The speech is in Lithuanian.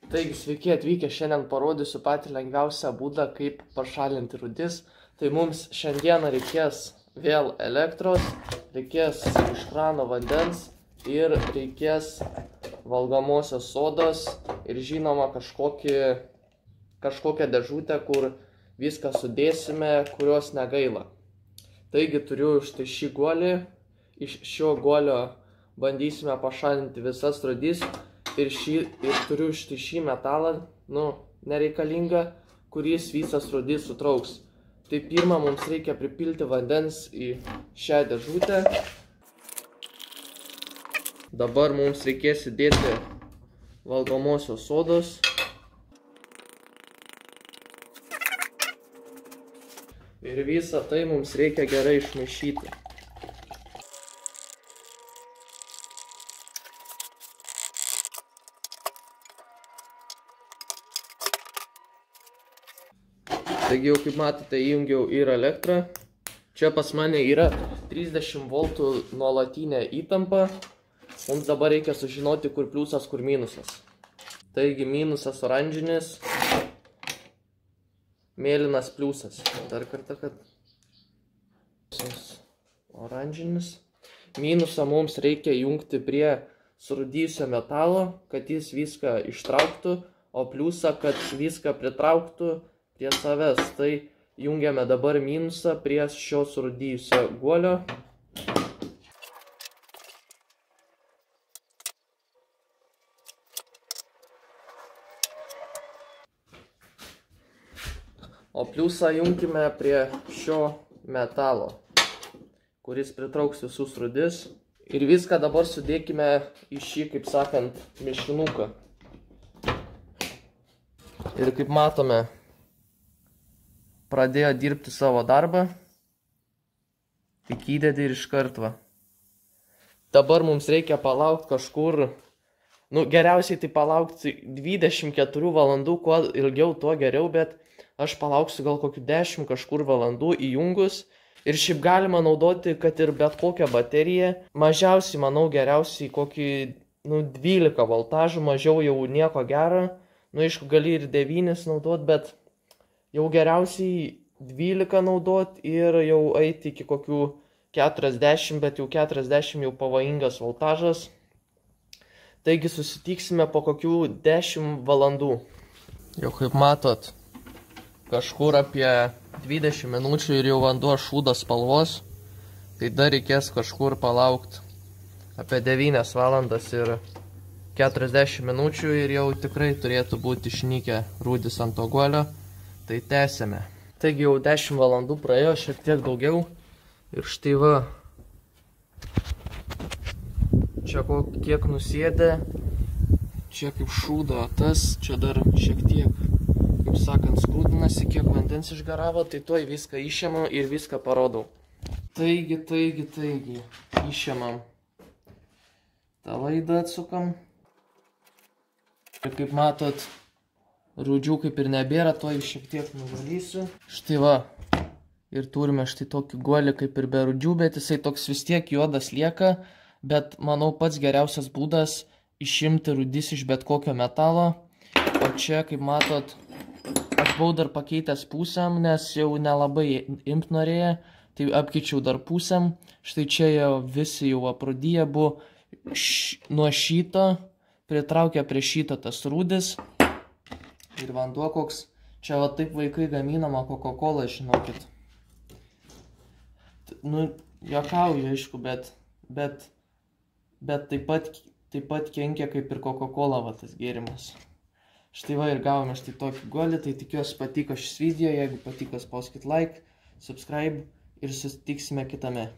Taigi, sveiki atvykę, šiandien parodysiu patį lengviausią būdą, kaip pašalinti rūdis. Tai mums šiandieną reikės vėl elektros, reikės iš krano vandens ir reikės valgomosios sodos ir žinoma kažkokią dėžutę, kur viską sudėsime, kurios negaila. Taigi turiu štai šį guolį, iš šio guolio bandysime pašalinti visas rūdis. Ir turiu šį metalą, nereikalingą, kuris visas rūdis sutrauks. Tai pirmą mums reikia pripilti vandens į šią dėžutę. Dabar mums reikės įdėti valgomosios sodos. Ir visą tai mums reikia gerai išmaišyti. Taigi jau kaip matote įjungiau ir elektrą. Čia pas mane yra 30 voltų nuolatinė įtampa. Mums dabar reikia sužinoti, kur pliusas, kur minusas. Taigi minusas oranžinis, mėlynas pliusas. Dar kartą, kad oranžinis. Minusą mums reikia jungti prie surūdijusio metalo, kad jis viską ištrauktų, o pliusą, kad viską pritrauktų prie savęs. Tai jungiame dabar minusą prie šio surūdijusio guolio. O pliusą jungime prie šio metalo, kuris pritrauks visus rūdis. Ir viską dabar sudėkime į šį, kaip sakant, mišinuką. Ir kaip matome, pradėjo dirbti savo darbą, tik įdedi ir iš karto. Dabar mums reikia palaukti kažkur, geriausiai tai palaukti 24 valandų, kuo ilgiau, tuo geriau, bet aš palauksiu gal kokių 10 kažkur valandų įjungus. Ir šiaip galima naudoti, kad ir bet kokią bateriją. Mažiausiai, manau, geriausiai kokį 12 voltažų, mažiau jau nieko gero. Aišku, gali ir 9 naudot, bet jau geriausiai 12 naudot ir jau eiti iki kokių 40, bet jau 40 jau pavojingas voltažas. Taigi susitiksime po kokių 10 valandų. Jau kaip matot, kažkur apie 20 minučių ir jau vanduo šūdo spalvos. Tai dar reikės kažkur palaukti apie 9 valandas ir 40 minučių ir jau tikrai turėtų būti išnykę rūdis ant to guolio. Tai tęsėme. Taigi jau 10 valandų praėjo, šiek tiek daugiau. Ir štai va. Čia kiek nusėdė. Čia kaip šūdo tas. Čia dar šiek tiek, kaip sakant, skrūdinasi, kiek vandens išgaravo. Tai tuoj viską išėmam ir viską parodau. Taigi. Išėmam. tą laidą atsukam. Ir kaip matot, rūdžių kaip ir nebėra, to šiek tiek nuvalysiu. Štai va, ir turime štai tokį guolį kaip ir be rūdžių, bet jisai toks vis tiek juodas lieka. Bet manau pats geriausias būdas išimti rūdis iš bet kokio metalo. O čia, kaip matot, aš buvau dar pakeitęs pusėm, nes jau nelabai imt norėjo. Tai apkeičiau dar pusėm. Štai čia jau visi jau aprūdyje buvo nuo šito. Pritraukia prie šito tas rūdis. Ir vanduo koks. Čia va taip vaikai gaminama Coca-Cola, žinokit. Nu, juokauju, aišku, bet taip pat kenkia kaip ir Coca-Cola va tas gėrimas. Štai va ir gavome štai tokį guolį, tai tikiuosi patiko šis video. Jeigu patiko, spauskit like, subscribe ir susitiksime kitame.